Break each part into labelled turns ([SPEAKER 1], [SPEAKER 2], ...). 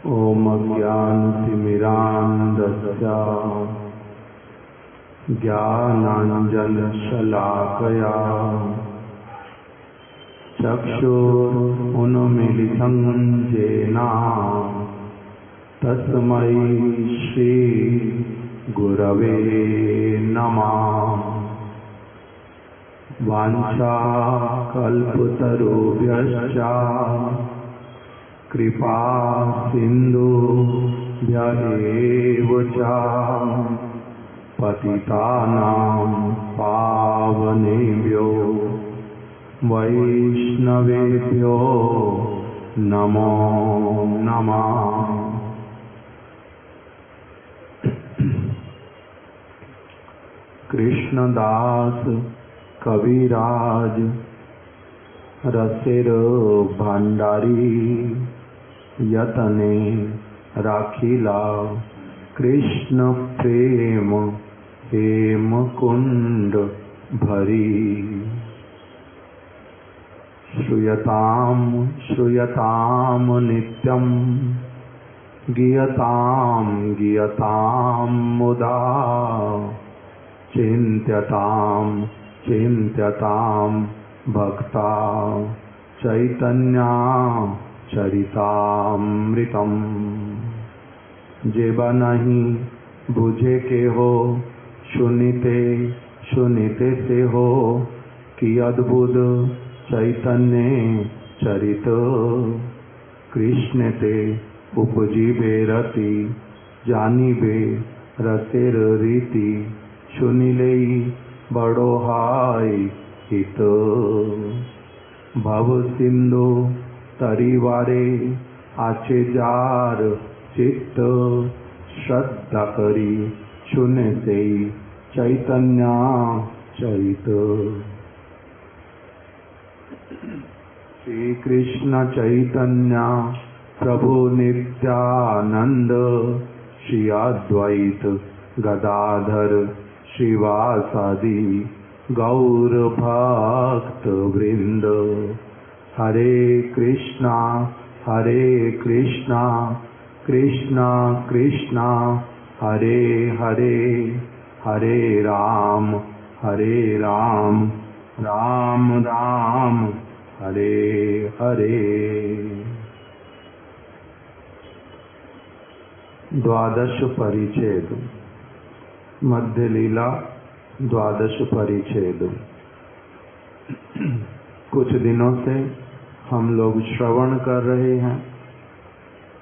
[SPEAKER 1] ॐ अज्ञानतिमिरान्धस्य ज्ञानाञ्जनशलाकया चक्षुरुन्मीलितं येन तस्मै श्रीगुरवे नमः। वाञ्छाकल्पतरुभ्यश्च कृपा सिन्धुभ्य एव च पतितानां पावनेभ्यो वैष्णवेभ्यो नमो नमः। कृष्णदास कविराज रसेर भंडारी यतने राखिला कृष्ण प्रेम हेम कुंड भरी। श्रूयताम श्रूयताम नित्यं गीयताम गीयताम मुदा चिन्त्यताम चिन्त्यताम भक्ता चैतन्या चरितामृतम। जेबा नहीं बुझे के हो सुनिते सुनिते से हो कि अद्भुत चैतन्य चरित। कृष्ण ते उपजीवे रति जानिबे रसेर रीति सुनिले बड़ो हाय हित। भव सिंधु तरीवारे आचे जार चित्त श्रद्धा करी सुने से चैतन्य चरित। श्री कृष्ण चैतन्य प्रभु नित्यानंद श्री अद्वैत गदाधर श्रीवासादि गौर भक्त वृंद। हरे कृष्णा कृष्णा कृष्णा हरे हरे, हरे राम राम राम हरे हरे। द्वादश परिच्छेद मध्य लीला द्वादश परिच्छेद। कुछ दिनों से हम लोग श्रवण कर रहे हैं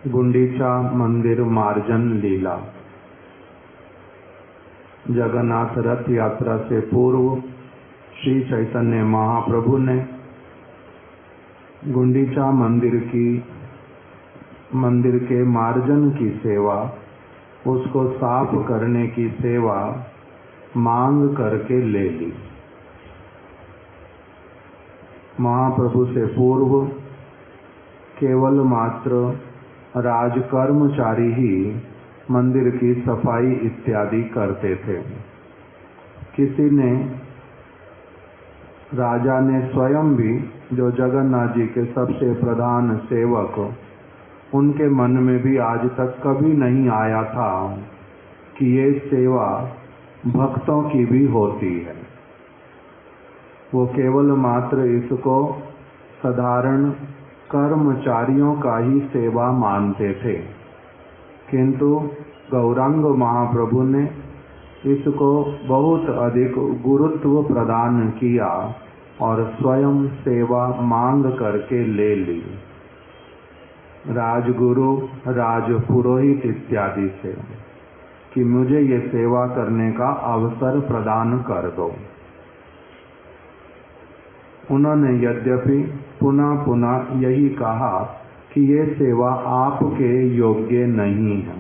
[SPEAKER 1] गुंडीचा मंदिर मार्जन लीला। जगन्नाथ रथ यात्रा से पूर्व श्री चैतन्य महाप्रभु ने गुंडीचा मंदिर के मार्जन की सेवा, उसको साफ करने की सेवा मांग करके ले ली। महाप्रभु से पूर्व केवल मात्र राजकर्मचारी ही मंदिर की सफाई इत्यादि करते थे। किसी ने, राजा ने स्वयं भी, जो जगन्नाथ जी के सबसे प्रधान सेवक, उनके मन में भी आज तक कभी नहीं आया था कि ये सेवा भक्तों की भी होती है। वो केवल मात्र इसको साधारण कर्मचारियों का ही सेवा मानते थे। किंतु गौरांग महाप्रभु ने इसको बहुत अधिक गुरुत्व प्रदान किया और स्वयं सेवा मांग करके ले ली, राजगुरु राजपुरोहित इत्यादि से, कि मुझे ये सेवा करने का अवसर प्रदान कर दो। उन्होंने यद्यपि पुनः पुनः यही कहा कि ये सेवा आपके योग्य नहीं है।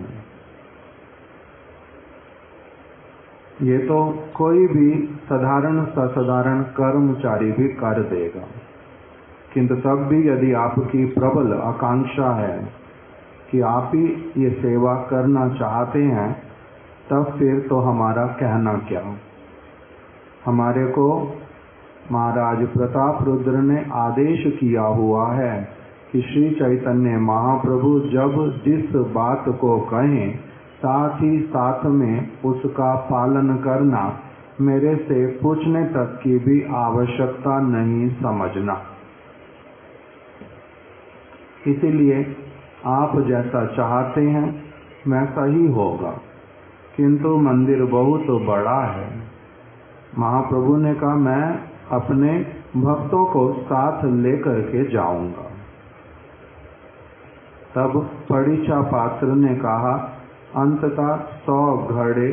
[SPEAKER 1] ये तो कोई भी साधारण साधारण कर्मचारी भी कर देगा, किंतु तब भी यदि आपकी प्रबल आकांक्षा है कि आप ही ये सेवा करना चाहते हैं, तब फिर तो हमारा कहना क्या। हमारे को महाराज प्रताप रुद्र ने आदेश किया हुआ है कि श्री चैतन्य महाप्रभु जब जिस बात को कहें साथ ही साथ में उसका पालन करना, मेरे से पूछने तक की भी आवश्यकता नहीं समझना। इसीलिए आप जैसा चाहते हैं वैसा ही होगा, किंतु मंदिर बहुत बड़ा है। महाप्रभु ने कहा मैं अपने भक्तों को साथ लेकर के जाऊंगा। तब परीक्षा पात्र ने कहा अंततः 100 घड़े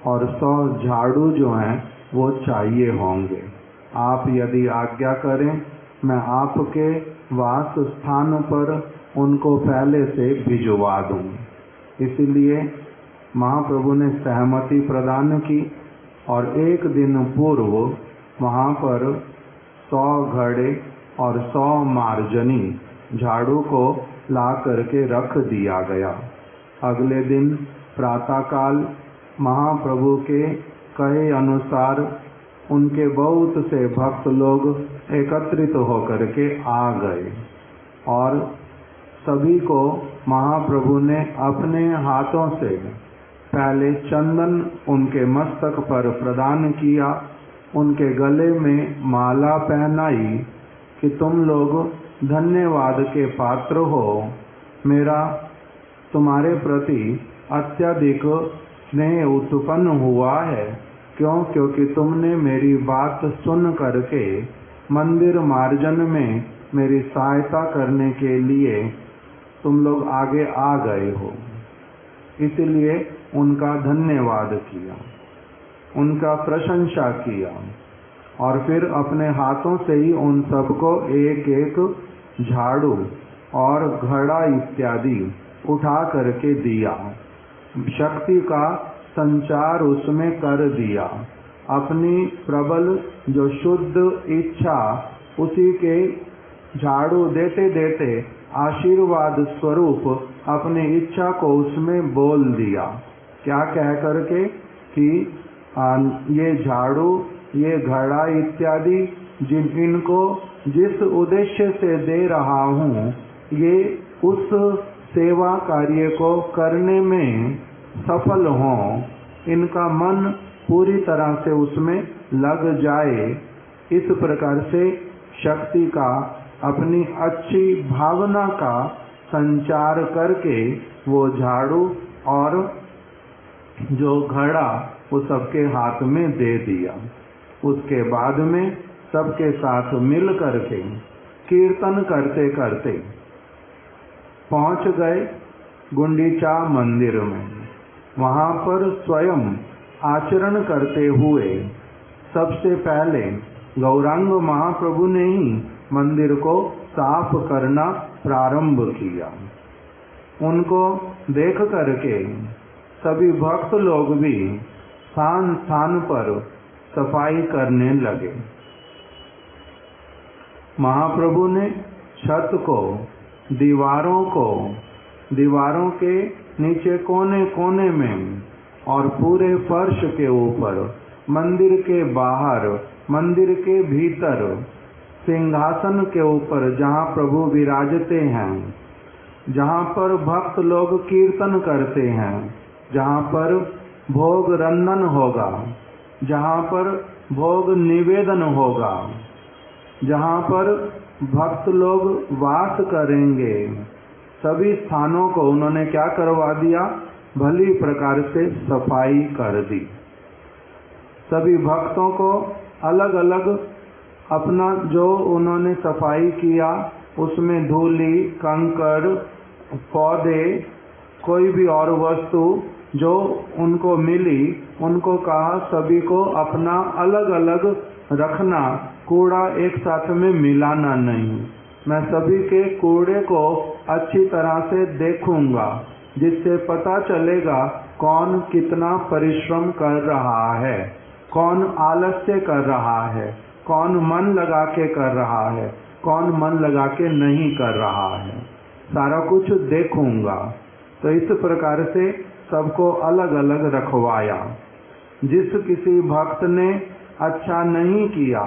[SPEAKER 1] और 100 झाड़ू जो हैं वो चाहिए होंगे। आप यदि आज्ञा करें मैं आपके वास स्थान पर उनको पहले से भिजवा दूं। इसलिए महाप्रभु ने सहमति प्रदान की और एक दिन पूर्व वहाँ पर 100 घड़े और 100 मार्जनी झाड़ू को ला करके रख दिया गया। अगले दिन प्रातःकाल महाप्रभु के कहे अनुसार उनके बहुत से भक्त लोग एकत्रित होकर के आ गए और सभी को महाप्रभु ने अपने हाथों से पहले चंदन उनके मस्तक पर प्रदान किया, उनके गले में माला पहनाई कि तुम लोग धन्यवाद के पात्र हो। मेरा तुम्हारे प्रति अत्यधिक स्नेह उत्पन्न हुआ है। क्यों? क्योंकि तुमने मेरी बात सुन करके मंदिर मार्जन में मेरी सहायता करने के लिए तुम लोग आगे आ गए हो। इसलिए उनका धन्यवाद किया, उनका प्रशंसा किया और फिर अपने हाथों से ही उन सबको एक एक झाड़ू और घड़ा इत्यादि उठा करके दिया। शक्ति का संचार उसमें कर दिया। अपनी प्रबल जो शुद्ध इच्छा उसी के झाड़ू देते देते आशीर्वाद स्वरूप अपनी इच्छा को उसमें बोल दिया। क्या कह करके कि ये झाड़ू, ये घड़ा इत्यादि इनको जिस उद्देश्य से दे रहा हूँ, ये उस सेवा कार्य को करने में सफल हों, इनका मन पूरी तरह से उसमें लग जाए। इस प्रकार से शक्ति का अपनी अच्छी भावना का संचार करके वो झाड़ू और जो घड़ा वो सबके हाथ में दे दिया। उसके बाद में सबके साथ मिल करके कीर्तन करते करते पहुंच गए गुंडीचा मंदिर में। वहां पर स्वयं आचरण करते हुए सबसे पहले गौरांग महाप्रभु ने ही मंदिर को साफ करना प्रारंभ किया। उनको देख करके सभी भक्त लोग भी स्थान स्थान पर सफाई करने लगे। महाप्रभु ने छत को, दीवारों के नीचे कोने कोने में और पूरे फर्श के ऊपर, मंदिर के बाहर, मंदिर के भीतर, सिंहासन के ऊपर जहाँ प्रभु विराजते हैं, जहाँ पर भक्त लोग कीर्तन करते हैं, जहाँ पर भोग रंधन होगा, जहाँ पर भोग निवेदन होगा, जहाँ पर भक्त लोग वास करेंगे, सभी स्थानों को उन्होंने क्या करवा दिया? भली प्रकार से सफाई कर दी। सभी भक्तों को अलग अलग अपना जो उन्होंने सफाई किया उसमें धूली, कंकड़, पौधे, कोई भी और वस्तु जो उनको मिली, उनको कहा सभी को अपना अलग अलग रखना, कूड़ा एक साथ में मिलाना नहीं। मैं सभी के कूड़े को अच्छी तरह से देखूंगा, जिससे पता चलेगा कौन कितना परिश्रम कर रहा है, कौन आलस्य कर रहा है, कौन मन लगा के कर रहा है, कौन मन लगा के नहीं कर रहा है, सारा कुछ देखूंगा। तो इस प्रकार से सबको अलग अलग रखवाया। जिस किसी भक्त ने अच्छा नहीं किया,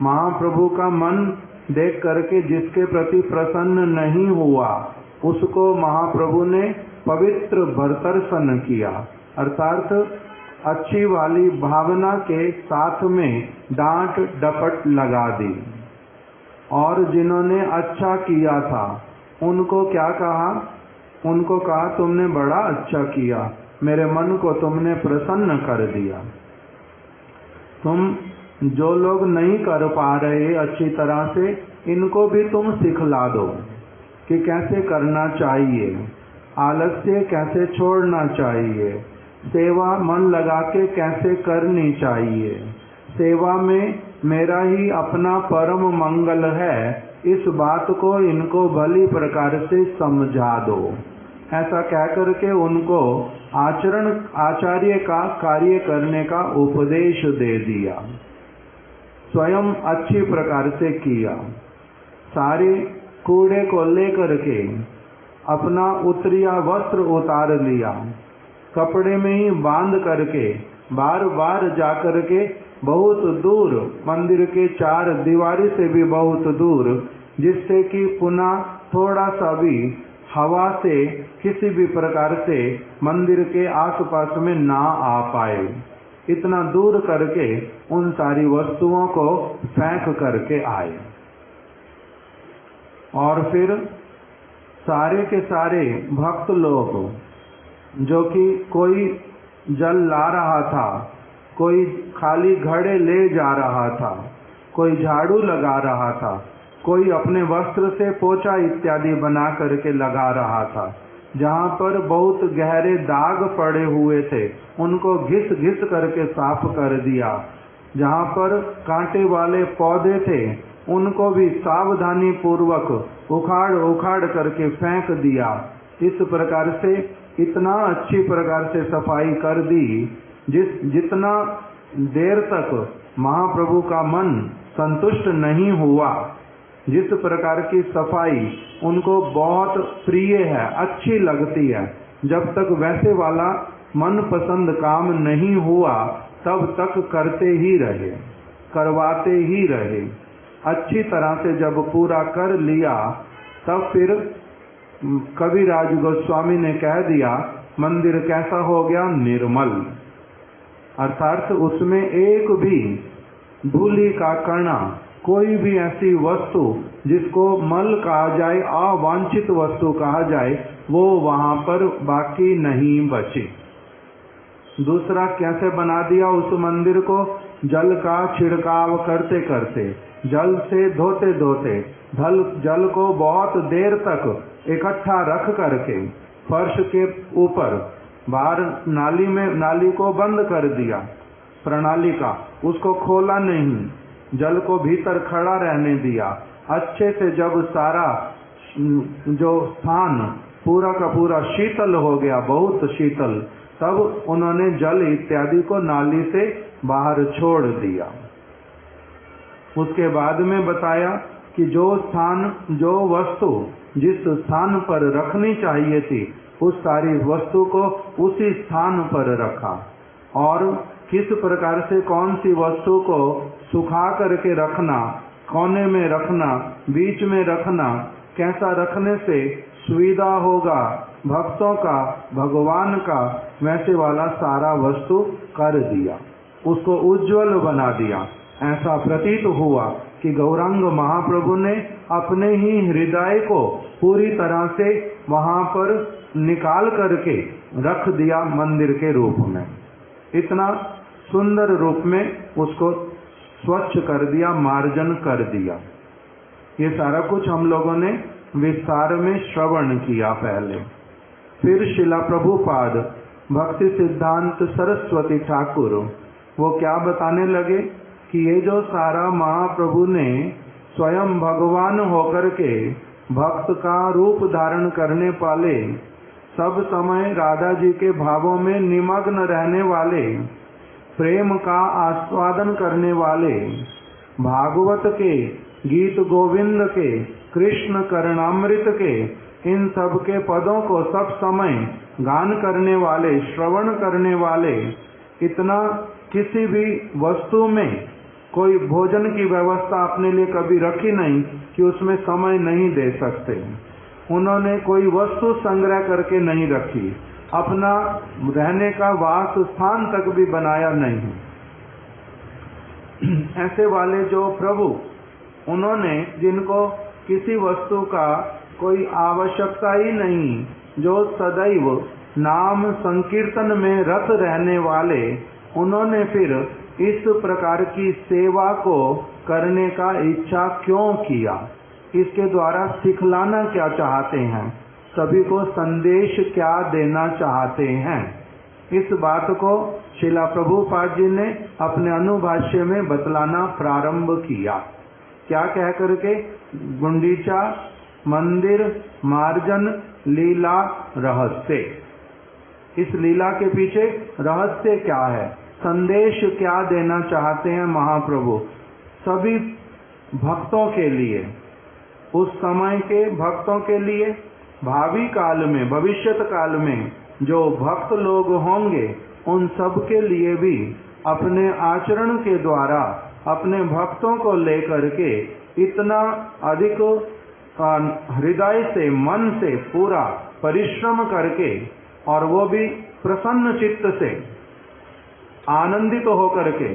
[SPEAKER 1] महाप्रभु का मन देख करके जिसके प्रति प्रसन्न नहीं हुआ उसको महाप्रभु ने पवित्र भर्तर्सन किया, अर्थात अच्छी वाली भावना के साथ में डांट डपट लगा दी। और जिन्होंने अच्छा किया था उनको क्या कहा? उनको कहा तुमने बड़ा अच्छा किया, मेरे मन को तुमने प्रसन्न कर दिया। तुम जो लोग नहीं कर पा रहे अच्छी तरह से, इनको भी तुम सिखला दो कि कैसे करना चाहिए, आलस्य कैसे छोड़ना चाहिए, सेवा मन लगा के कैसे करनी चाहिए, सेवा में मेरा ही अपना परम मंगल है, इस बात को इनको भली प्रकार से समझा दो। ऐसा कहकर के उनको आचार्य का कार्य करने का उपदेश दे दिया, स्वयं अच्छी प्रकार से किया। सारे कूड़े को लेकर के अपना उत्तरीय वस्त्र उतार लिया, कपड़े में ही बांध करके बार बार जाकर के बहुत दूर, मंदिर के 4 दीवारी से भी बहुत दूर, जिससे कि पुनः थोड़ा सा भी हवा से किसी भी प्रकार से मंदिर के आसपास में ना आ पाए, इतना दूर करके उन सारी वस्तुओं को फेंक करके आए। और फिर सारे के सारे भक्त लोग, जो कि कोई जल ला रहा था, कोई खाली घड़े ले जा रहा था, कोई झाड़ू लगा रहा था, कोई अपने वस्त्र से पोछा इत्यादि बना करके लगा रहा था, जहाँ पर बहुत गहरे दाग पड़े हुए थे उनको घिस घिस करके साफ कर दिया, जहाँ पर कांटे वाले पौधे थे उनको भी सावधानी पूर्वक उखाड़ उखाड़ करके फेंक दिया। इस प्रकार से इतना अच्छी प्रकार से सफाई कर दी, जितना देर तक महाप्रभु का मन संतुष्ट नहीं हुआ, जिस प्रकार की सफाई उनको बहुत प्रिय है, अच्छी लगती है, जब तक वैसे वाला मनपसंद काम नहीं हुआ तब तक करते ही रहे, करवाते ही रहे। अच्छी तरह से जब पूरा कर लिया तब फिर कविराज गोस्वामी ने कह दिया मंदिर कैसा हो गया? निर्मल, अर्थात उसमें एक भी धूलि का कणा, कोई भी ऐसी वस्तु जिसको मल कहा जाए, अवांछित वस्तु कहा जाए, वो वहां पर बाकी नहीं बची। दूसरा कैसे बना दिया उस मंदिर को? जल का छिड़काव करते करते, जल से धोते धोते, जल को बहुत देर तक इकट्ठा रख करके फर्श के ऊपर बाहर नाली को बंद कर दिया, प्रणाली का, उसको खोला नहीं, जल को भीतर खड़ा रहने दिया। अच्छे से जब सारा जो स्थान पूरा का पूरा शीतल हो गया, बहुत शीतल, तब उन्होंने जल इत्यादि को नाली से बाहर छोड़ दिया। उसके बाद में बताया कि जो स्थान, जो वस्तु जिस स्थान पर रखनी चाहिए थी, उस सारी वस्तु को उसी स्थान पर रखा, और किस प्रकार से कौन सी वस्तु को सुखा करके रखना, कोने में रखना, बीच में रखना, कैसा रखने से सुविधा होगा भक्तों का, भगवान का, वैसे वाला सारा वस्तु कर दिया, उसको उज्जवल बना दिया। ऐसा प्रतीत हुआ कि गौरांग महाप्रभु ने अपने ही हृदय को पूरी तरह से वहां पर निकाल करके रख दिया मंदिर के रूप में, इतना सुंदर रूप में उसको स्वच्छ कर दिया, मार्जन कर दिया। ये सारा कुछ हम लोगों ने विस्तार में श्रवण किया पहले। फिर शिला प्रभुपाद भक्ति सिद्धांत सरस्वती ठाकुर वो क्या बताने लगे कि ये जो सारा महाप्रभु ने स्वयं भगवान होकर के भक्त का रूप धारण करने वाले, सब समय राधा जी के भावों में निमग्न रहने वाले, प्रेम का आस्वादन करने वाले, भागवत के, गीत गोविंद के, कृष्ण करणामृत के, इन सब के पदों को सब समय गान करने वाले, श्रवण करने वाले, इतना किसी भी वस्तु में कोई भोजन की व्यवस्था अपने लिए कभी रखी नहीं कि उसमें समय नहीं दे सकते। उन्होंने कोई वस्तु संग्रह करके नहीं रखी, अपना रहने का वास स्थान तक भी बनाया नहीं। ऐसे वाले जो प्रभु, उन्होंने जिनको किसी वस्तु का कोई आवश्यकता ही नहीं, जो सदैव नाम संकीर्तन में रत रहने वाले, उन्होंने फिर इस प्रकार की सेवा को करने का इच्छा क्यों किया? इसके द्वारा सिखलाना क्या चाहते हैं? सभी को संदेश क्या देना चाहते हैं? इस बात को श्रीला प्रभुपाद जी ने अपने अनुभाष्य में बतलाना प्रारंभ किया। क्या कह करके? गुंडीचा मंदिर मार्जन लीला रहस्य। इस लीला के पीछे रहस्य क्या है? संदेश क्या देना चाहते हैं महाप्रभु सभी भक्तों के लिए, उस समय के भक्तों के लिए, भावी काल में, भविष्यत काल में जो भक्त लोग होंगे, उन सब के लिए भी अपने आचरण के द्वारा अपने भक्तों को लेकर के इतना अधिक हृदय से, मन से पूरा परिश्रम करके, और वो भी प्रसन्न चित्त से, आनंदित होकर के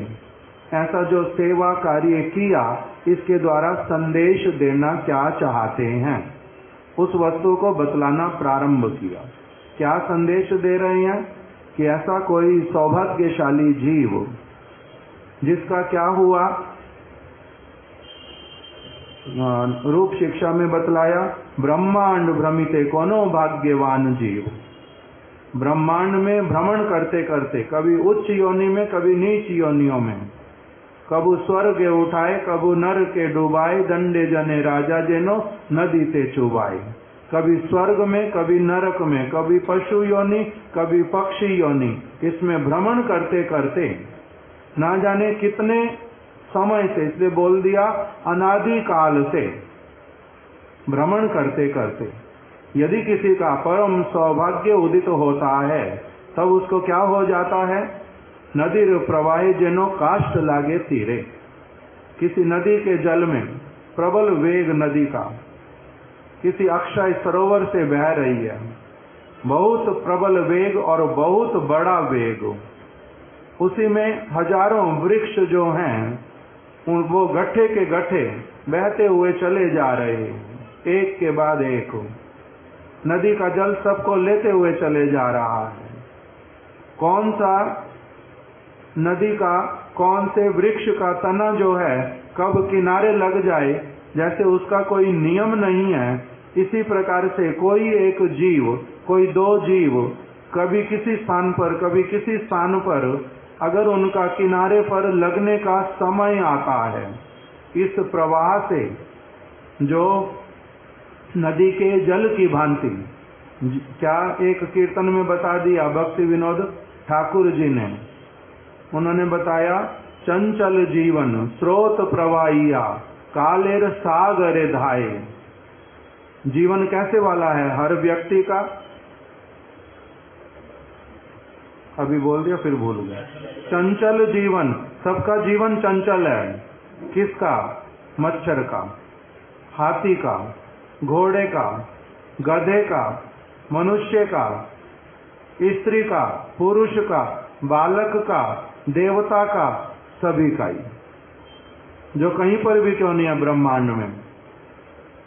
[SPEAKER 1] ऐसा जो सेवा कार्य किया, इसके द्वारा संदेश देना क्या चाहते हैं, उस वस्तु को बतलाना प्रारंभ किया। क्या संदेश दे रहे हैं? कि ऐसा कोई सौभाग्यशाली जीव जिसका क्या हुआ, रूप शिक्षा में बतलाया, ब्रह्मांड भ्रमिते कोनो भाग्यवान जीव। ब्रह्मांड में भ्रमण करते करते, कभी उच्च योनि में, कभी नीच योनियों में, कबू स्वर्ग उठाए, कबू नर के डुबाए, दंडे जने राजा जेनो नदी ते चुबाए। कभी स्वर्ग में, कभी नरक में, कभी पशु योनि, कभी पक्षी योनि, इसमें भ्रमण करते करते ना जाने कितने समय से, इसलिए बोल दिया अनादि काल से भ्रमण करते करते। यदि किसी का परम सौभाग्य उदित होता है, तब उसको क्या हो जाता है? नदी प्रवाहे जेनो काष्ठ लागे तीरे। किसी नदी के जल में प्रबल वेग नदी का किसी अक्षय सरोवर से बह रही है, बहुत प्रबल वेग और बहुत बड़ा वेग, उसी में हजारों वृक्ष जो हैं वो गड्ढे के गड्ढे बहते हुए चले जा रहे हैं, एक के बाद एक। नदी का जल सबको लेते हुए चले जा रहा है। कौन सा नदी का, कौन से वृक्ष का तना जो है कब किनारे लग जाए, जैसे उसका कोई नियम नहीं है, इसी प्रकार से कोई एक जीव, कोई दो जीव कभी किसी स्थान पर, कभी किसी स्थान पर अगर उनका किनारे पर लगने का समय आता है, इस प्रवाह से जो नदी के जल की भांति, क्या एक कीर्तन में बता दिया भक्ति विनोद ठाकुर जी ने, उन्होंने बताया, चंचल जीवन स्रोत प्रवाहिया कालेर सागरे धाये। जीवन कैसे वाला है हर व्यक्ति का? अभी बोल दिया फिर भूल गया। चंचल जीवन, सबका जीवन चंचल है। किसका? मच्छर का, हाथी का, घोड़े का, गधे का, मनुष्य का, स्त्री का, पुरुष का, बालक का, देवता का, सभी का ही, जो कहीं पर भी क्यों नहीं है ब्रह्मांड में।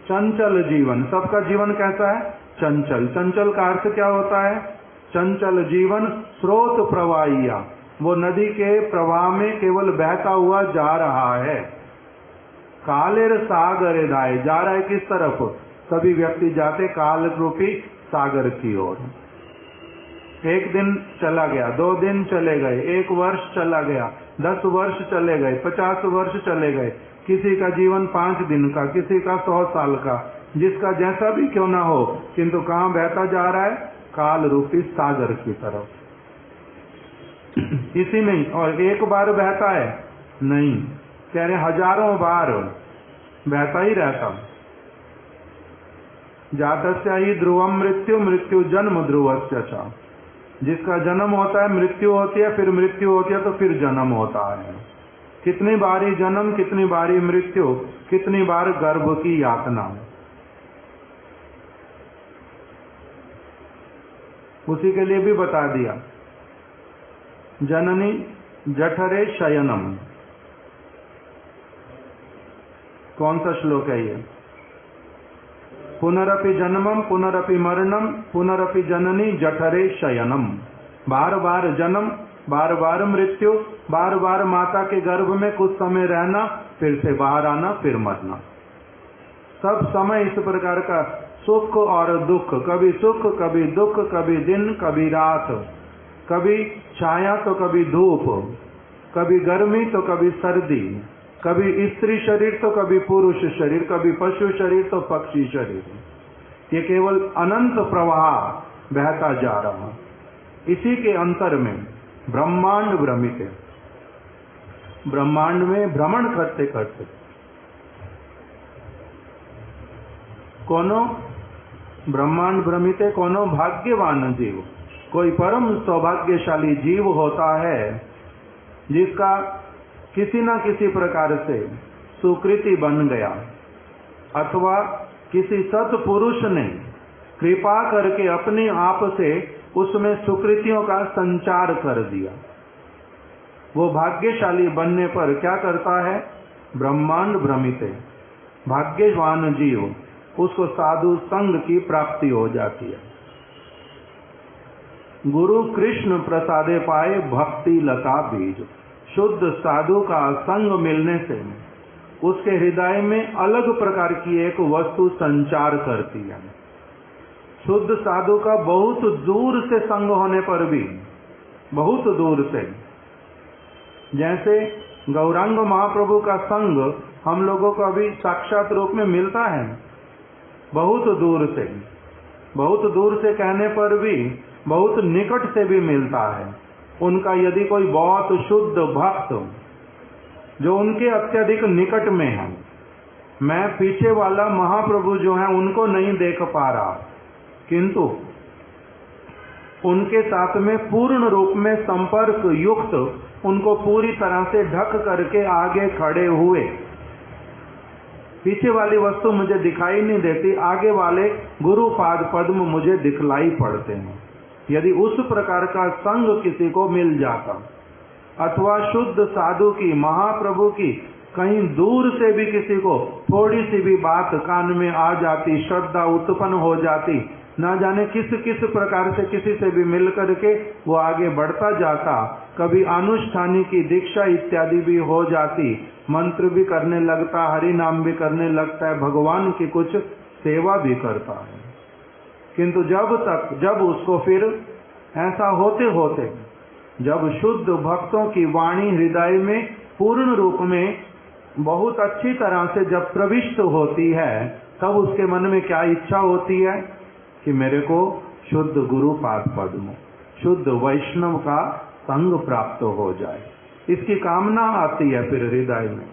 [SPEAKER 1] चंचल जीवन, सबका जीवन कैसा है? चंचल। चंचल का अर्थ क्या होता है? चंचल जीवन स्रोत प्रवाहिया, वो नदी के प्रवाह में केवल बहता हुआ जा रहा है। कालेर सागर धाये, जा रहा है किस तरफ? सभी व्यक्ति जाते काल रूपी सागर की ओर। एक दिन चला गया, 2 दिन चले गए, 1 वर्ष चला गया, 10 वर्ष चले गए, 50 वर्ष चले गए, किसी का जीवन 5 दिन का, किसी का 100 साल का, जिसका जैसा भी क्यों ना हो, किंतु कहाँ बहता जा रहा है? काल रूपी सागर की तरफ। इसी में, और एक बार बहता है नहीं, कह रहे हजारों बार बहता ही रहता। जातस्य ही ध्रुवम मृत्यु, मृत्यु जन्म ध्रुवस्य च। जिसका जन्म होता है मृत्यु होती है, फिर मृत्यु होती है तो फिर जन्म होता है। कितनी बारी जन्म, कितनी बारी मृत्यु, कितनी बार गर्भ की यातना। उसी के लिए भी बता दिया, जननी जठरे शयनम। कौन सा श्लोक है ये? पुनरपि जन्मम पुनरपि मरणम पुनरपि जननी जठरे शयनम। बार बार जन्म, बार बार मृत्यु, बार बार माता के गर्भ में कुछ समय रहना, फिर से बाहर आना, फिर मरना। सब समय इस प्रकार का सुख और दुख, कभी सुख कभी दुख, कभी दिन कभी रात, कभी छाया तो कभी धूप, कभी गर्मी तो कभी सर्दी, कभी स्त्री शरीर तो कभी पुरुष शरीर, कभी पशु शरीर तो पक्षी शरीर। ये केवल अनंत प्रवाह बहता जा रहा। इसी के अंतर में ब्रह्मांड भ्रमित है। ब्रह्मांड में भ्रमण करते करते कोनो ब्रह्मांड भ्रमित है, कोनो भाग्यवान जीव, कोई परम सौभाग्यशाली जीव होता है जिसका किसी न किसी प्रकार से सुकृति बन गया, अथवा किसी सत्पुरुष ने कृपा करके अपने आप से उसमें सुकृतियों का संचार कर दिया। वो भाग्यशाली बनने पर क्या करता है? ब्रह्मांड भ्रमित है। भाग्यवान जीव, उसको साधु संग की प्राप्ति हो जाती है। गुरु कृष्ण प्रसादे पाए भक्ति लता बीज। शुद्ध साधु का संग मिलने से उसके हृदय में अलग प्रकार की एक वस्तु संचार करती है। शुद्ध साधु का बहुत दूर से संग होने पर भी, बहुत दूर से, जैसे गौरांग महाप्रभु का संग हम लोगों को अभी साक्षात रूप में मिलता है, बहुत दूर से, बहुत दूर से कहने पर भी बहुत निकट से भी मिलता है। उनका यदि कोई बहुत शुद्ध भक्त जो उनके अत्यधिक निकट में है, मैं पीछे वाला महाप्रभु जो है उनको नहीं देख पा रहा, किंतु उनके साथ में पूर्ण रूप में संपर्क युक्त, उनको पूरी तरह से ढक करके आगे खड़े हुए, पीछे वाली वस्तु मुझे दिखाई नहीं देती, आगे वाले गुरु पाद पद्म मुझे दिखलाई पड़ते हैं। यदि उस प्रकार का संग किसी को मिल जाता, अथवा शुद्ध साधु की, महाप्रभु की, कहीं दूर से भी किसी को थोड़ी सी भी बात कान में आ जाती, श्रद्धा उत्पन्न हो जाती, ना जाने किस किस प्रकार से किसी से भी मिल करके वो आगे बढ़ता जाता, कभी अनुष्ठानी की दीक्षा इत्यादि भी हो जाती, मंत्र भी करने लगता, हरि नाम भी करने लगता है, भगवान की कुछ सेवा भी करता है। किंतु जब उसको फिर ऐसा होते होते, जब शुद्ध भक्तों की वाणी हृदय में पूर्ण रूप में बहुत अच्छी तरह से जब प्रविष्ट होती है, तब उसके मन में क्या इच्छा होती है कि मेरे को शुद्ध गुरु पाद पद्म, शुद्ध वैष्णव का संग प्राप्त हो जाए। इसकी कामना आती है फिर हृदय में।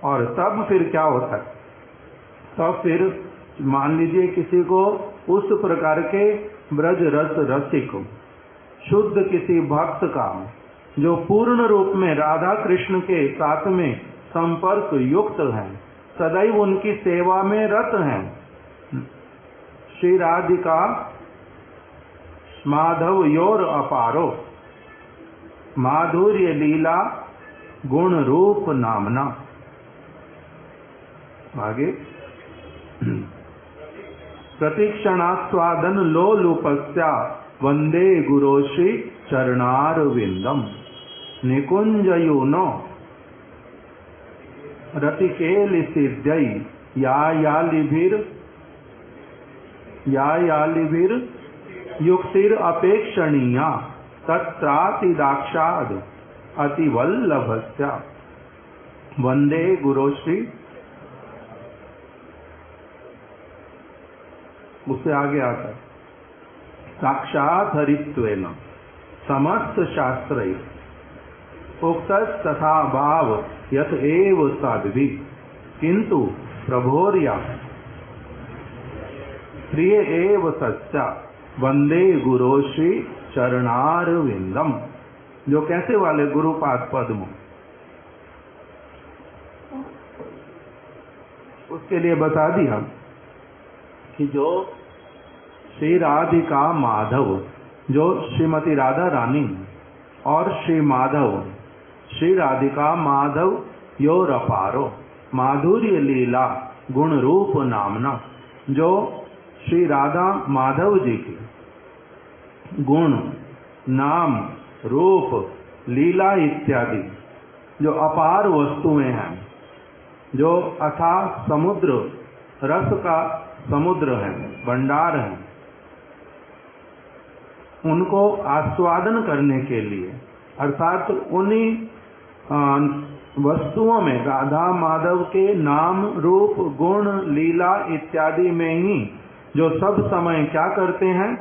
[SPEAKER 1] और तब फिर क्या होता है? तब फिर मान लीजिए किसी को उस प्रकार के ब्रज रस रसिक शुद्ध किसी भक्त का, जो पूर्ण रूप में राधा कृष्ण के साथ में संपर्क युक्त हैं, सदैव उनकी सेवा में रत हैं, श्री राधिका माधव योर अपारो माधुर्य लीला गुण रूप नामना। आगे प्रतीक्षणास्वादन लोलुपस्या वंदे गुरोश्री चरणारविंदम निकुंजयूनो रतिकेल सिद्धई यायालिभिर युक्तिर अपेक्षणीया तत्राति दाक्षाद अतिवल्लभस्या वंदे गुरोश्री। उससे आगे आता है साक्षात हरित्वेन समस्त शास्त्र उक्त तथा भाव यत एव साध्वी किंतु प्रभोर्या प्रिय एव सच्चा वंदे गुरोश्री चरणारविंदम। जो कैसे वाले गुरुपाद पद्म, उसके लिए बता दिया कि जो श्री राधिका माधव, जो श्रीमती राधा रानी और श्री माधव, श्री राधिका माधव यो रपारो माधुर्य लीला गुण रूप नामना, जो श्री राधा माधव जी की गुण, नाम, रूप, लीला इत्यादि जो अपार वस्तुएं हैं, जो अथाह समुद्र, रस का समुद्र है, भंडार है, उनको आस्वादन करने के लिए, अर्थात उन्हीं वस्तुओं में, राधा माधव के नाम, रूप, गुण, लीला इत्यादि में ही जो सब समय क्या करते हैं,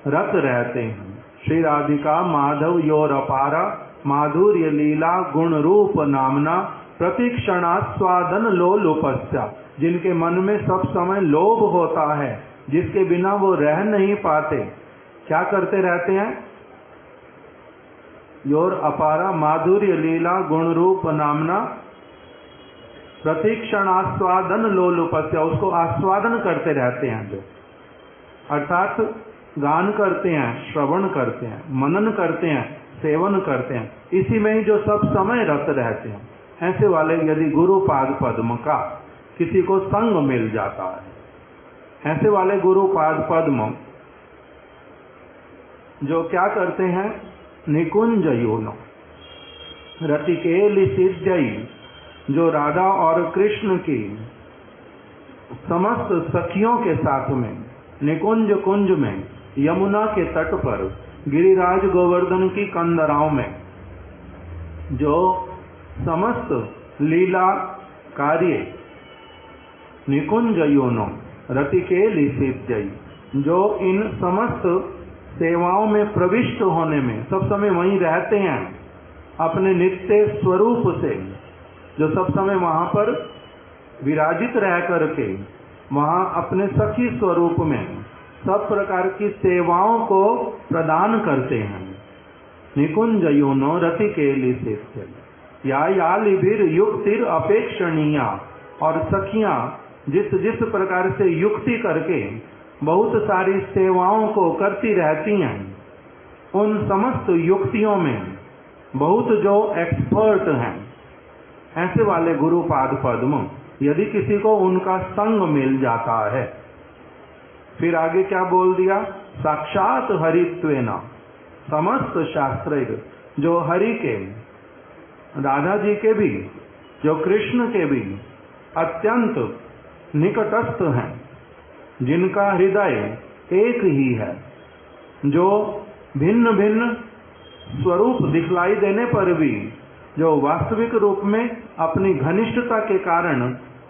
[SPEAKER 1] रत रहते हैं। श्री राधिका माधव योर अपारा माधुर्य लीला गुण रूप नामना प्रतिक्षणास्वादन लोलुपस्या, जिनके मन में सब समय लोभ होता है, जिसके बिना वो रह नहीं पाते, क्या करते रहते हैं, योर अपारा माधुर्य लीला गुण रूप नामना प्रतिक्षणास्वादन लोलुपस्या, उसको आस्वादन करते रहते हैं, जो अर्थात गान करते हैं, श्रवण करते हैं, मनन करते हैं, सेवन करते हैं, इसी में ही जो सब समय रत रहते हैं। ऐसे वाले यदि गुरु पाद पद्म का किसी को संग मिल जाता है, ऐसे वाले गुरु पाद पद्म जो क्या करते हैं, निकुंज योनो रतिकेली सिद्धई, जो राधा और कृष्ण की समस्त सखियों के साथ में निकुंज कुंज में, यमुना के तट पर, गिरिराज गोवर्धन की कंदराओं में जो समस्त लीला कार्य निकुंज योनो रतिकेली सिद्धई, जो इन समस्त सेवाओं में प्रविष्ट होने में सब समय वहीं रहते हैं, अपने नित्य स्वरूप से, जो सब समय वहां पर विराजित रह करके वहां अपने सखी स्वरूप में सब प्रकार की सेवाओं को प्रदान करते हैं। निकुंज योनो रतिकेली सिद्धई या लिभिर युक्तिर अपेक्षणीया, और सखियां जिस जिस प्रकार से युक्ति करके बहुत सारी सेवाओं को करती रहती हैं, उन समस्त युक्तियों में बहुत जो एक्सपर्ट हैं, ऐसे वाले गुरु पाद पद्म यदि किसी को उनका संग मिल जाता है, फिर आगे क्या बोल दिया, साक्षात हरित्वेना समस्त शास्त्र, जो हरि के, राधा जी के भी, जो कृष्ण के भी अत्यंत निकटस्थ हैं, जिनका हृदय एक ही है, जो भिन्न भिन्न स्वरूप दिखलाई देने पर भी जो वास्तविक रूप में अपनी घनिष्ठता के कारण,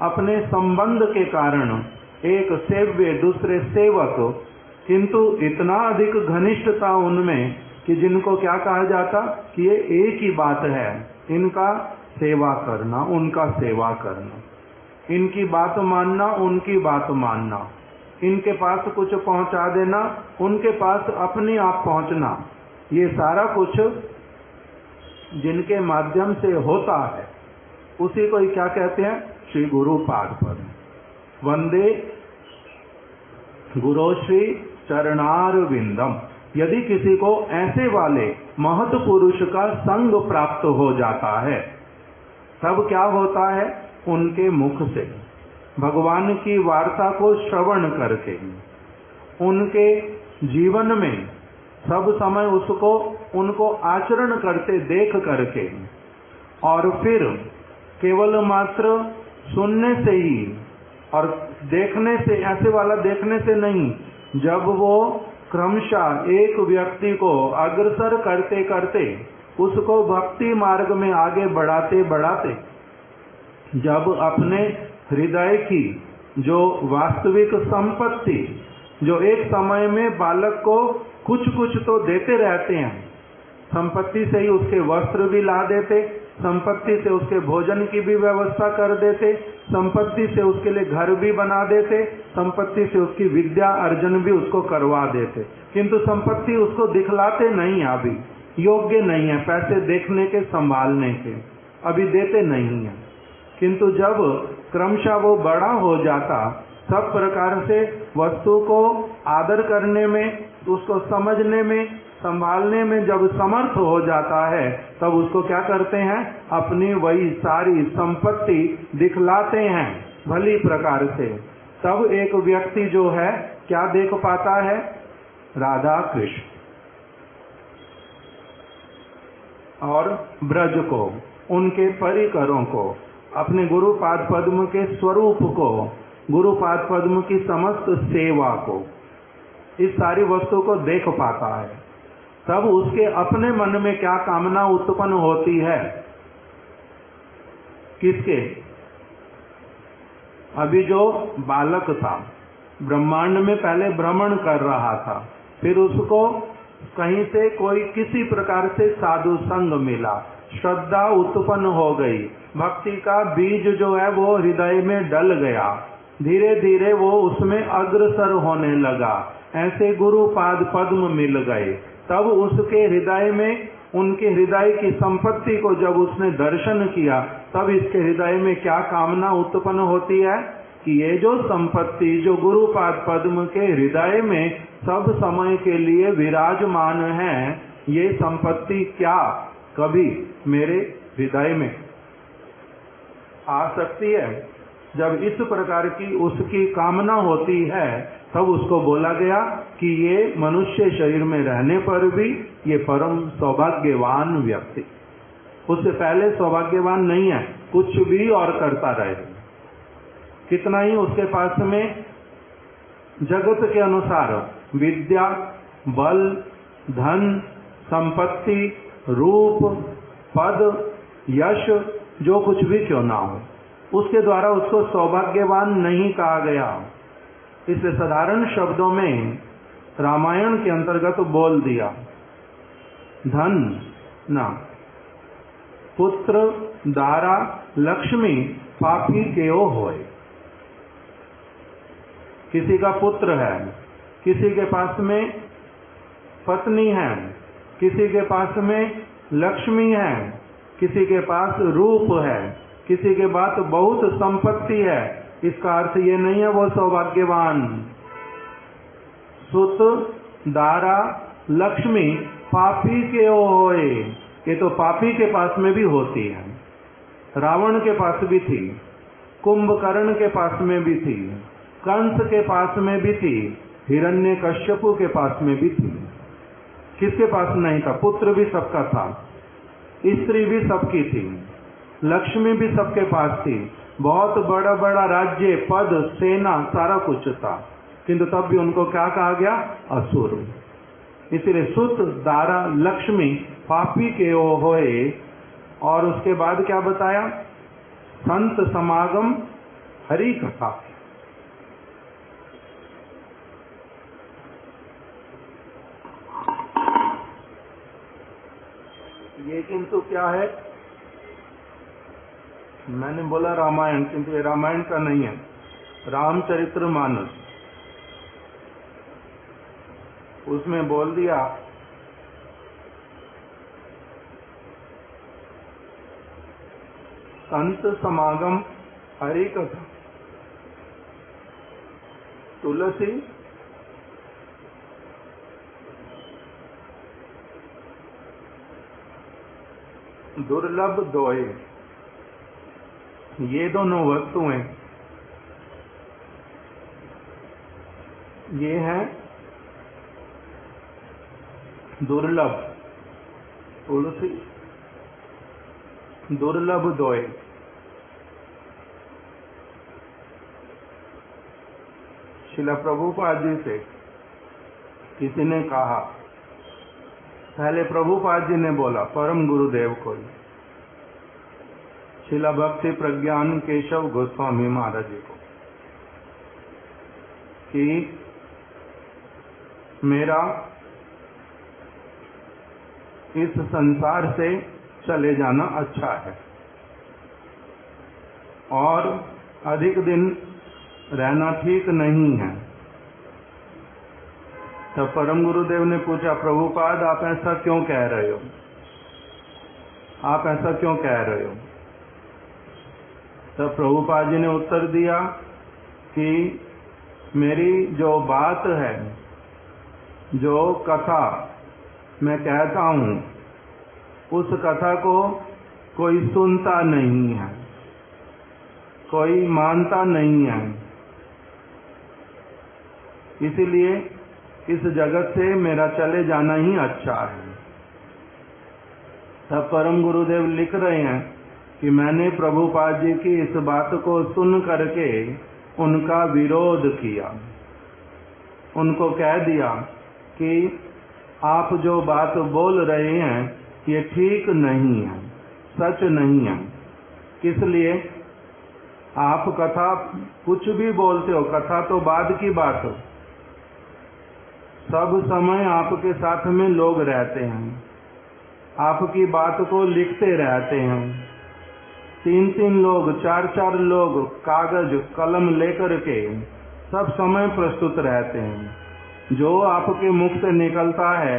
[SPEAKER 1] अपने संबंध के कारण एक सेव्य दूसरे सेवक, किंतु इतना अधिक घनिष्ठता उनमें कि जिनको क्या कहा जाता कि ये एक ही बात है, इनका सेवा करना, उनका सेवा करना, इनकी बात मानना, उनकी बात मानना, इनके पास कुछ पहुंचा देना, उनके पास अपने आप पहुंचना, ये सारा कुछ जिनके माध्यम से होता है उसी को ही क्या कहते हैं, श्री गुरु पाद पद्म। वंदे गुरु श्री चरणार विंदम। यदि किसी को ऐसे वाले महत पुरुष का संग प्राप्त हो जाता है, तब क्या होता है, उनके मुख से भगवान की वार्ता को श्रवण करके, उनके जीवन में सब समय उसको उनको आचरण करते देख करके, और फिर केवल मात्र सुनने से ही और देखने से, ऐसे वाला देखने से नहीं, जब वो क्रमशः एक व्यक्ति को अग्रसर करते करते उसको भक्ति मार्ग में आगे बढ़ाते बढ़ाते, जब अपने हृदय की जो वास्तविक संपत्ति, जो एक समय में बालक को कुछ कुछ तो देते रहते हैं, संपत्ति से ही उसके वस्त्र भी ला देते, संपत्ति से उसके भोजन की भी व्यवस्था कर देते, संपत्ति से उसके लिए घर भी बना देते, संपत्ति से उसकी विद्या अर्जन भी उसको करवा देते, किंतु संपत्ति उसको दिखलाते नहीं, अभी योग्य नहीं है पैसे देखने के, संभालने के, अभी देते नहीं है। किंतु जब क्रमशः वो बड़ा हो जाता, सब प्रकार से वस्तु को आदर करने में, उसको समझने में, संभालने में जब समर्थ हो जाता है, तब उसको क्या करते हैं, अपनी वही सारी संपत्ति दिखलाते हैं भली प्रकार से। तब एक व्यक्ति जो है क्या देख पाता है, राधा कृष्ण और ब्रज को, उनके परिकरों को, अपने गुरुपाद पद्म के स्वरूप को, गुरुपाद पद्म की समस्त सेवा को, इस सारी वस्तु को देख पाता है। तब उसके अपने मन में क्या कामना उत्पन्न होती है, किसके, अभी जो बालक था, ब्रह्मांड में पहले भ्रमण कर रहा था, फिर उसको कहीं से कोई किसी प्रकार से साधु संग मिला, श्रद्धा उत्पन्न हो गई, भक्ति का बीज जो है वो हृदय में डल गया, धीरे धीरे वो उसमें अग्रसर होने लगा, ऐसे गुरुपाद पद्म मिल गए। तब उसके हृदय में, उनके हृदय की संपत्ति को जब उसने दर्शन किया, तब इसके हृदय में क्या कामना उत्पन्न होती है कि ये जो संपत्ति जो गुरुपाद पद्म के हृदय में सब समय के लिए विराजमान है, ये संपत्ति क्या कभी मेरे हृदय में आ सकती है? जब इस प्रकार की उसकी कामना होती है, तब उसको बोला गया कि ये मनुष्य शरीर में रहने पर भी ये परम सौभाग्यवान व्यक्ति, उससे पहले सौभाग्यवान नहीं है, कुछ भी और करता रहे, कितना ही उसके पास में जगत के अनुसार विद्या, बल, धन, संपत्ति, रूप, पद, यश, जो कुछ भी क्यों ना हो, उसके द्वारा उसको सौभाग्यवान नहीं कहा गया। इसलिए साधारण शब्दों में रामायण के अंतर्गत बोल दिया, धन ना, पुत्र, दारा, लक्ष्मी पापी केओ होए। किसी का पुत्र है, किसी के पास में पत्नी है, किसी के पास में लक्ष्मी है, किसी के पास रूप है, किसी के पास बहुत संपत्ति है, इसका अर्थ ये नहीं है वो सौभाग्यवान। सुत, दारा, लक्ष्मी पापी के होए, ये तो पापी के पास में भी होती है। रावण के पास भी थी, कुंभकर्ण के पास में भी थी, कंस के पास में भी थी, हिरण्यकश्यपु के पास में भी थी। किसके पास नहीं था? पुत्र भी सबका था, स्त्री भी सबकी थी, लक्ष्मी भी सबके पास थी, बहुत बड़ा बड़ा राज्य, पद, सेना, सारा कुछ था, किंतु तब भी उनको क्या कहा गया? असुर। इसलिए सुत, दारा, लक्ष्मी पापी के होए। और उसके बाद क्या बताया? संत समागम हरि कथा। ये किंतु क्या है? मैंने बोला रामायण, किंतु ये रामायण का नहीं है, रामचरितमानस। उसमें बोल दिया संत समागम हरि कथा। तुलसी दुर्लभ दोए, ये दोनों वस्तुएं ये हैं दुर्लभ। तुलसी दुर्लभ दोए। श्रील प्रभुपाद जी से किसी ने कहा, पहले प्रभुपाद जी ने बोला परम गुरुदेव को, श्रील भक्ति प्रज्ञान केशव गोस्वामी महाराज जी को, कि मेरा इस संसार से चले जाना अच्छा है और अधिक दिन रहना ठीक नहीं है। तब परम गुरुदेव ने पूछा, प्रभुपाद आप ऐसा क्यों कह रहे हो? आप ऐसा क्यों कह रहे हो? तब प्रभुपाद जी ने उत्तर दिया कि मेरी जो बात है, जो कथा मैं कहता हूँ, उस कथा को कोई सुनता नहीं है, कोई मानता नहीं है। इसीलिए इस जगत से मेरा चले जाना ही अच्छा है। तब परम गुरुदेव लिख रहे हैं कि मैंने प्रभुपाद जी की इस बात को सुन करके उनका विरोध किया। उनको कह दिया कि आप जो बात बोल रहे हैं ये ठीक नहीं है, सच नहीं है। इसलिए आप कथा कुछ भी बोलते हो, कथा तो बाद की बात हो। सब समय आपके साथ में लोग रहते हैं, आपकी बात को लिखते रहते हैं। 3-3 लोग, 4-4 लोग कागज कलम लेकर के सब समय प्रस्तुत रहते हैं। जो आपके मुख से निकलता है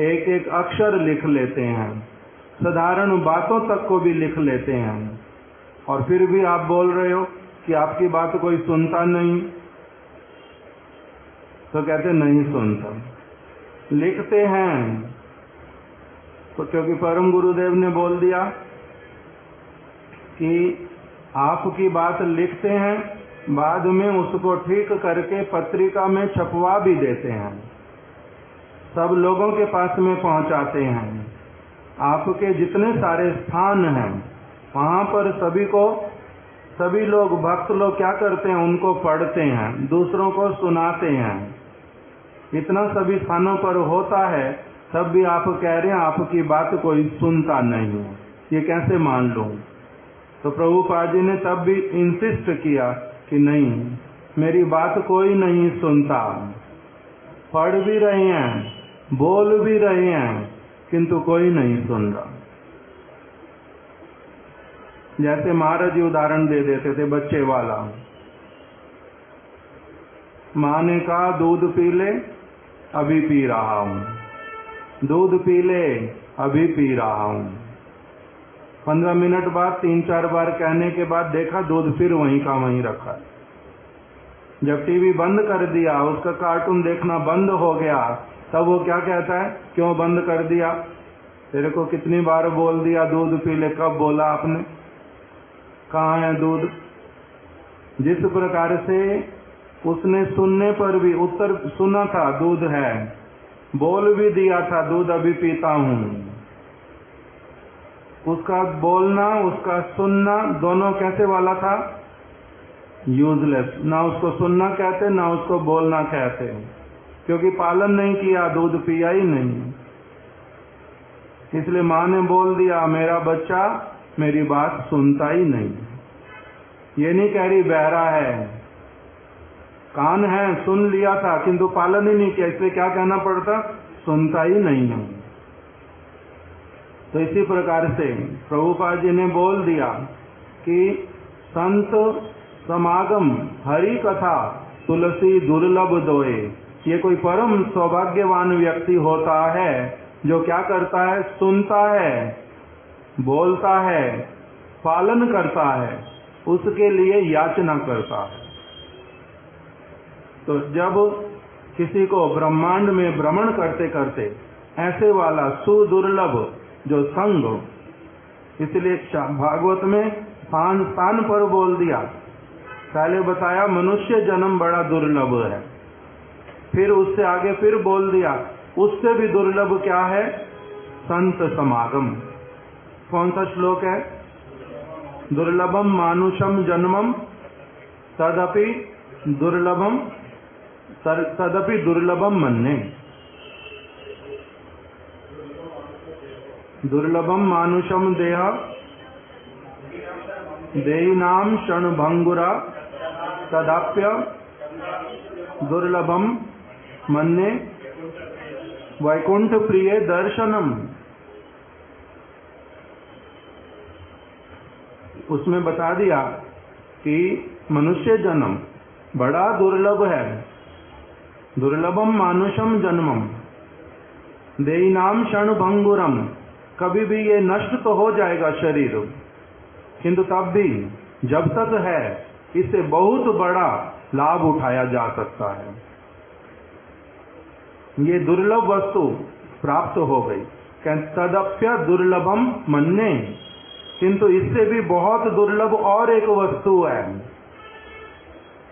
[SPEAKER 1] एक एक अक्षर लिख लेते हैं, साधारण बातों तक को भी लिख लेते हैं। और फिर भी आप बोल रहे हो कि आपकी बात कोई सुनता नहीं। तो कहते नहीं सुनता, लिखते हैं। तो क्योंकि परम गुरुदेव ने बोल दिया कि आपकी बात लिखते हैं, बाद में उसको ठीक करके पत्रिका में छपवा भी देते हैं, सब लोगों के पास में पहुंचाते हैं। आपके जितने सारे स्थान हैं वहां पर सभी लोग, भक्त लोग क्या करते हैं, उनको पढ़ते हैं, दूसरों को सुनाते हैं। इतना सभी स्थानों पर होता है, तब भी आप कह रहे हैं आपकी बात कोई सुनता नहीं है, ये कैसे मान लूं। तो प्रभुपाद जी ने तब भी इंसिस्ट किया कि नहीं, मेरी बात कोई नहीं सुनता। पढ़ भी रहे हैं, बोल भी रहे हैं, किंतु कोई नहीं सुन रहा। जैसे महाराज जी उदाहरण दे देते थे बच्चे वाला। माँ ने कहा दूध पी ले, अभी पी रहा हूं। दूध पी ले, अभी पी रहा हूं। 15 मिनट बाद 3-4 बार कहने के बाद देखा दूध फिर वहीं का वहीं रखा। जब टीवी बंद कर दिया, उसका कार्टून देखना बंद हो गया, तब वो क्या कहता है, क्यों बंद कर दिया? तेरे को कितनी बार बोल दिया दूध पी ले, कब बोला आपने? कहाँ है दूध? जिस प्रकार से उसने सुनने पर भी उत्तर सुना था दूध है, बोल भी दिया था दूध अभी पीता हूं। उसका बोलना, उसका सुनना दोनों कैसे वाला था? यूजलेस। ना उसको सुनना कहते, ना उसको बोलना कहते, क्योंकि पालन नहीं किया, दूध पिया ही नहीं। इसलिए माँ ने बोल दिया मेरा बच्चा मेरी बात सुनता ही नहीं। ये नहीं कह रही बहरा है, कान है, सुन लिया था किंतु पालन ही नहीं किया, इसलिए क्या कहना पड़ता? सुनता ही नहीं है। तो इसी प्रकार से प्रभुपाद जी ने बोल दिया कि संत समागम हरि कथा तुलसी दुर्लभ दोए। ये कोई परम सौभाग्यवान व्यक्ति होता है जो क्या करता है, सुनता है, बोलता है, पालन करता है, उसके लिए याचना करता है। तो जब किसी को ब्रह्मांड में भ्रमण करते करते ऐसे वाला सुदुर्लभ जो संग, इसलिए भागवत में स्थान पर बोल दिया। पहले बताया मनुष्य जन्म बड़ा दुर्लभ है, फिर उससे आगे फिर बोल दिया उससे भी दुर्लभ क्या है? संत समागम। कौन सा श्लोक है? दुर्लभम मानुषम जन्मम तदपि दुर्लभम मन्ने। दुर्लभम मानुषम देह देहिनाम क्षणभंगुरा तदाप्य दुर्लभम मन्ने वैकुंठ प्रिय दर्शनम। उसमें बता दिया कि मनुष्य जन्म बड़ा दुर्लभ है। दुर्लभम मानुषम जन्मम देहिनाम क्षणभंगुरम। कभी भी ये नष्ट तो हो जाएगा शरीर, किंतु तब भी जब तक है इससे बहुत बड़ा लाभ उठाया जा सकता है। ये दुर्लभ वस्तु प्राप्त हो गई, तदप्य दुर्लभम मन्ये, किंतु इससे भी बहुत दुर्लभ और एक वस्तु है।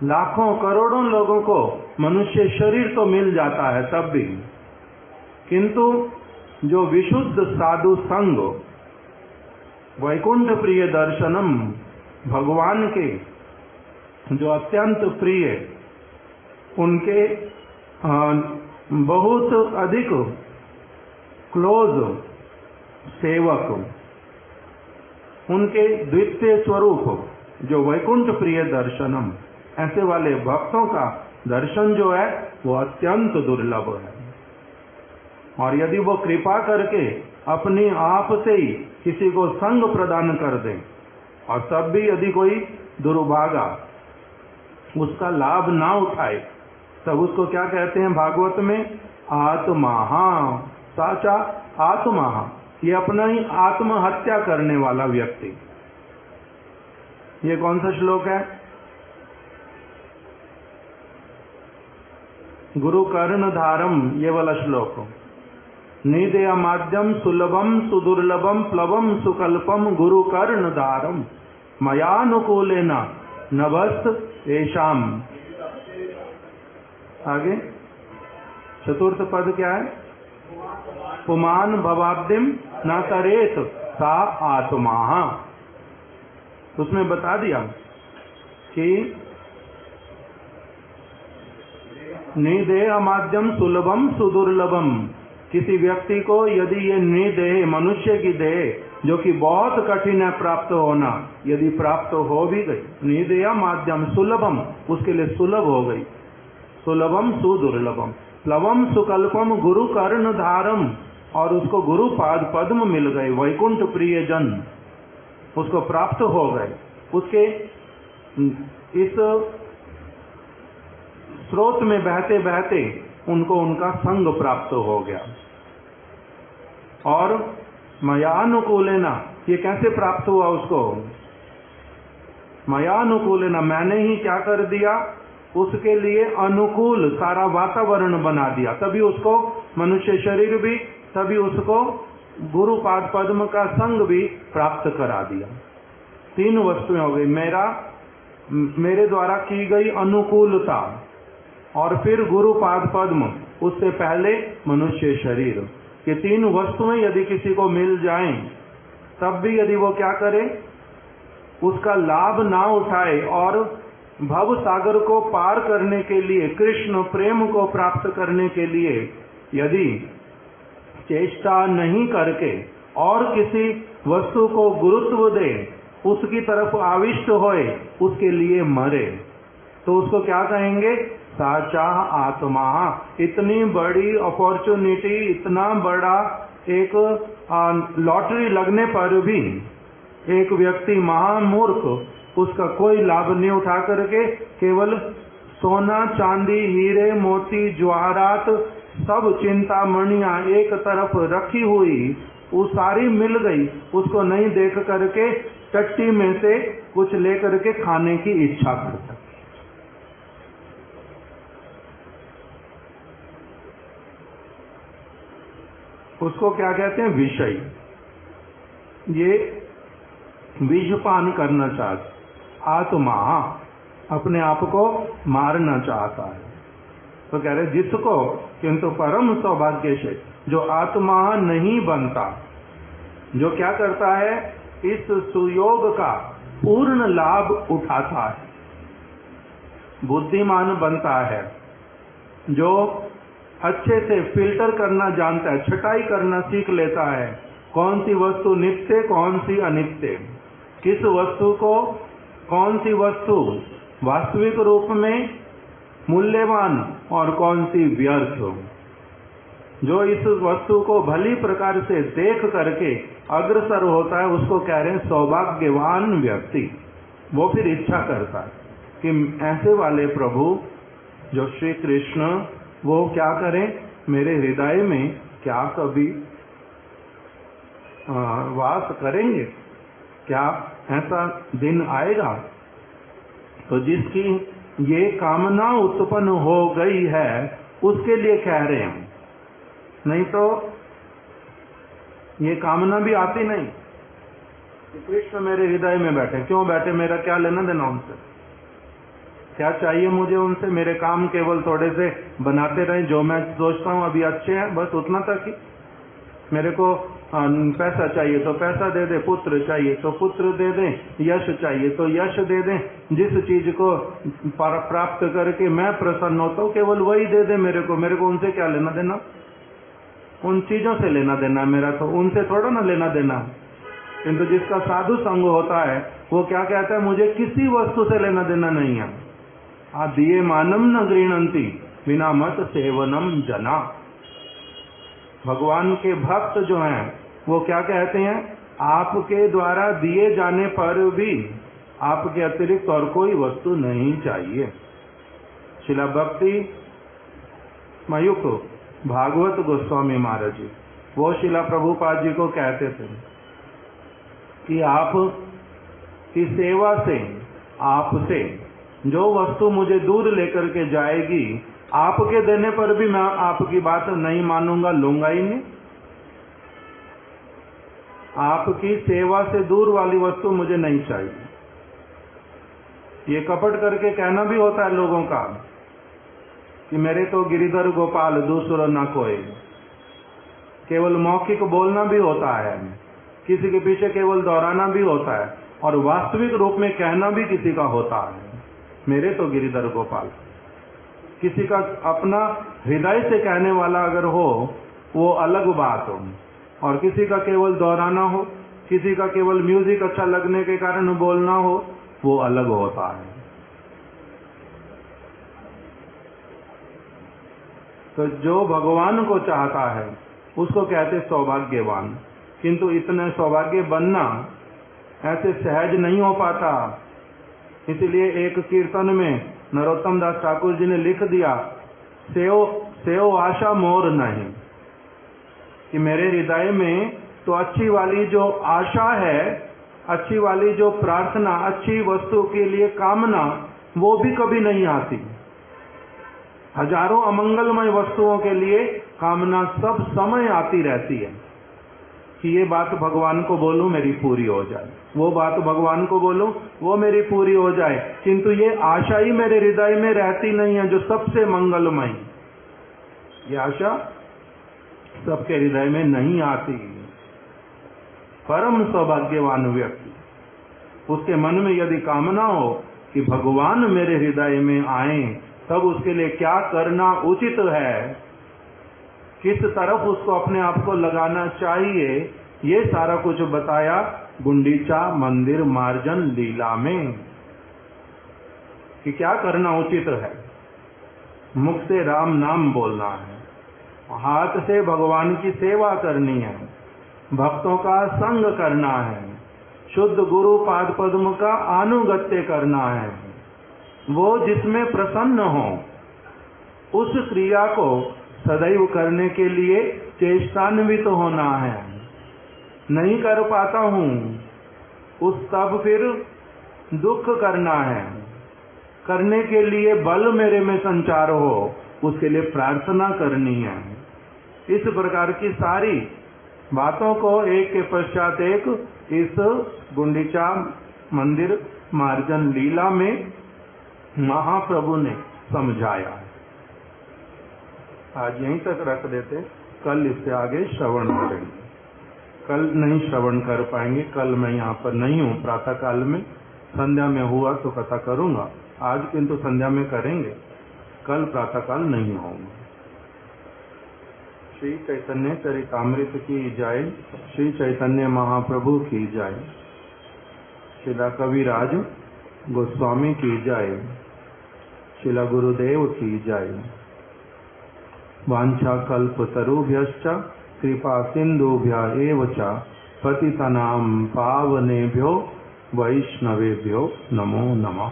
[SPEAKER 1] लाखों करोड़ों लोगों को मनुष्य शरीर तो मिल जाता है तब भी, किंतु जो विशुद्ध साधु संग, वैकुंठ प्रिय दर्शनम, भगवान के जो अत्यंत प्रिय, उनके बहुत अधिक क्लोज सेवक, उनके द्वितीय स्वरूप जो वैकुंठ प्रिय दर्शनम, ऐसे वाले भक्तों का दर्शन जो है वो अत्यंत दुर्लभ है। और यदि वो कृपा करके अपनी आप से ही किसी को संग प्रदान कर दें, और तब भी यदि कोई दुर्भागा उसका लाभ ना उठाए, तब उसको क्या कहते हैं भागवत में? आत्माहा, साचा आत्माहा, ये अपना ही आत्महत्या करने वाला व्यक्ति। ये कौन सा श्लोक है? गुरु कर्ण धारम, ये वाला श्लोक। निदेय माध्यम सुलभम सुदुर्लभम प्लवम सुकल्पम गुरु कर्ण धारम मयानुकूलेन नभस्त एशाम। आगे चतुर्थ पद क्या है? पुमान भवाब्दिम न करेत सा आत्मा। उसमें बता दिया कि निदेह माध्यम सुलभम सुदुर्लभम, किसी व्यक्ति को यदि ये निदेह, मनुष्य की देह जो कि बहुत कठिन है प्राप्त होना, यदि प्राप्त हो भी गई, निदेह माध्यम सुलभम, उसके लिए सुलभ हो गई, सुलभम सुदुर्लभम, प्लवम सुकल्पम गुरु कर्ण धारम, और उसको गुरु पाद पद्म मिल गए, वैकुंठ प्रिय जन उसको प्राप्त हो गए, उसके इस स्रोत में बहते बहते उनको उनका संग प्राप्त हो गया। और मयानुकूलेना, ये कैसे प्राप्त हुआ उसको? मयानुकूलेना, मैंने ही क्या कर दिया, उसके लिए अनुकूल सारा वातावरण बना दिया, तभी उसको मनुष्य शरीर भी, तभी उसको गुरु पाद पद्म का संग भी प्राप्त करा दिया। तीन वस्तुएं हो गई, मेरे द्वारा की गई अनुकूलता, और फिर गुरु पाद पद्म, उससे पहले मनुष्य शरीर। ये तीन वस्तुएं यदि किसी को मिल जाएं, तब भी यदि वो क्या करे, उसका लाभ ना उठाए और भव सागर को पार करने के लिए, कृष्ण प्रेम को प्राप्त करने के लिए यदि चेष्टा नहीं करके और किसी वस्तु को गुरुत्व दे, उसकी तरफ आविष्ट होए, उसके लिए मरे, तो उसको क्या कहेंगे? साचा आत्मा। इतनी बड़ी अपॉर्चुनिटी, इतना बड़ा एक लॉटरी लगने पर भी एक व्यक्ति महामूर्ख उसका कोई लाभ नहीं उठा करके केवल सोना चांदी हीरे मोती ज्वारात सब चिंतामणियां एक तरफ रखी हुई, वो सारी मिल गई, उसको नहीं देख करके टट्टी में से कुछ लेकर के खाने की इच्छा करता। उसको क्या कहते हैं? विषय। ये विषपान करना चाहता, आत्मा अपने आप को मारना चाहता है। तो कह रहे जिसको, किंतु परम सौभाग्य से जो आत्मा नहीं बनता, जो क्या करता है, इस सुयोग का पूर्ण लाभ उठाता है, बुद्धिमान बनता है, जो अच्छे से फिल्टर करना जानता है, छटाई करना सीख लेता है, कौन सी वस्तु नित्य, कौन सी अनित्य, किस वस्तु को, कौन सी वस्तु वास्तविक रूप में मूल्यवान और कौन सी व्यर्थ। जो इस वस्तु को भली प्रकार से देख करके अग्रसर होता है, उसको कह रहे हैं सौभाग्यवान व्यक्ति। वो फिर इच्छा करता है कि ऐसे वाले प्रभु जो श्री कृष्ण, वो क्या करें, मेरे हृदय में क्या कभी वास करेंगे, क्या ऐसा दिन आएगा? तो जिसकी ये कामना उत्पन्न हो गई है उसके लिए कह रहे हैं, नहीं तो ये कामना भी आती नहीं कि कृष्ण मेरे हृदय में बैठे। क्यों बैठे? मेरा क्या लेना देना उनसे? क्या चाहिए मुझे उनसे? मेरे काम केवल थोड़े से बनाते रहे, जो मैं सोचता हूँ अभी अच्छे हैं, बस उतना तक ही। मेरे को पैसा चाहिए तो पैसा दे दे, पुत्र चाहिए तो पुत्र दे दें, यश चाहिए तो यश दे दें। जिस चीज को प्राप्त करके मैं प्रसन्न होता हूँ केवल वही दे दे मेरे को उनसे क्या लेना देना? उन चीजों से लेना देना मेरा, तो उनसे थोड़ा ना लेना देना। किंतु जिसका साधु संग होता है वो क्या कहता है, मुझे किसी वस्तु से लेना देना नहीं है। दिए मानम न गृह्णन्ति बिना मत सेवनम जना। भगवान के भक्त जो हैं वो क्या कहते हैं, आपके द्वारा दिए जाने पर भी आपके अतिरिक्त और कोई वस्तु नहीं चाहिए। शिला भक्ति मयुक भागवत गोस्वामी महाराज जी, वो शिला प्रभुपाद जी को कहते थे कि आप की सेवा से, आपसे जो वस्तु मुझे दूर लेकर के जाएगी, आपके देने पर भी मैं आपकी बात नहीं मानूंगा, लूंगा ही नहीं। आपकी सेवा से दूर वाली वस्तु मुझे नहीं चाहिए। ये कपट करके कहना भी होता है लोगों का कि मेरे तो गिरिधर गोपाल दूसरा न कोई। केवल मौखिक बोलना भी होता है, किसी के पीछे केवल दोहराना भी होता है, और वास्तविक रूप में कहना भी किसी का होता है, मेरे तो गिरिधर गोपाल। किसी का अपना हृदय से कहने वाला अगर हो वो अलग बात हो, और किसी का केवल दोहराना हो, किसी का केवल म्यूजिक अच्छा लगने के कारण बोलना हो, वो अलग होता है। तो जो भगवान को चाहता है उसको कहते सौभाग्यवान। किंतु इतने सौभाग्य बनना ऐसे सहज नहीं हो पाता। इसलिए एक कीर्तन में नरोत्तम दास ठाकुर जी ने लिख दिया, सेव आशा मोर नहीं, कि मेरे हृदय में तो अच्छी वाली जो आशा है, अच्छी वाली जो प्रार्थना, अच्छी वस्तु के लिए कामना, वो भी कभी नहीं आती। हजारों अमंगलमय वस्तुओं के लिए कामना सब समय आती रहती है कि ये बात भगवान को बोलूं मेरी पूरी हो जाए, वो बात भगवान को बोलूं वो मेरी पूरी हो जाए। किंतु ये आशा ही मेरे हृदय में रहती नहीं है जो सबसे मंगलमय। ये आशा सबके हृदय में नहीं आती। परम सौभाग्यवान व्यक्ति, उसके मन में यदि कामना हो कि भगवान मेरे हृदय में आए, तब उसके लिए क्या करना उचित है, किस तरफ उसको अपने आप को लगाना चाहिए, ये सारा कुछ बताया गुंडीचा मंदिर मार्जन लीला में, कि क्या करना उचित है। मुख से राम नाम बोलना है, हाथ से भगवान की सेवा करनी है, भक्तों का संग करना है, शुद्ध गुरु पाद पद्म का अनुगत्य करना है, वो जिसमें प्रसन्न हो उस क्रिया को सदैव करने के लिए चेष्टान्वित होना है। नहीं कर पाता हूं उस तब फिर दुख करना है, करने के लिए बल मेरे में संचार हो उसके लिए प्रार्थना करनी है। इस प्रकार की सारी बातों को एक के पश्चात एक इस गुंडीचा मंदिर मार्जन लीला में महाप्रभु ने समझाया। आज यहीं तक रख देते, कल इससे आगे श्रवण करेंगे। कल नहीं श्रवण कर पाएंगे, कल मैं यहाँ पर नहीं हूँ प्रातः काल में, संध्या में हुआ तो कथा करूंगा, आज किंतु संध्या में करेंगे, कल प्रातः काल नहीं होंगे। श्री चैतन्य चरितामृत की जय, श्री चैतन्य महाप्रभु की जय, श्रीला कविराज गोस्वामी की जय, श्रीला गुरुदेव की जय। वांछा कल्पतरुभ्यश्च कृपा सिंधुभ्य एव च पतितानां पावनेभ्यो वैष्णवेभ्यो नमो नमः।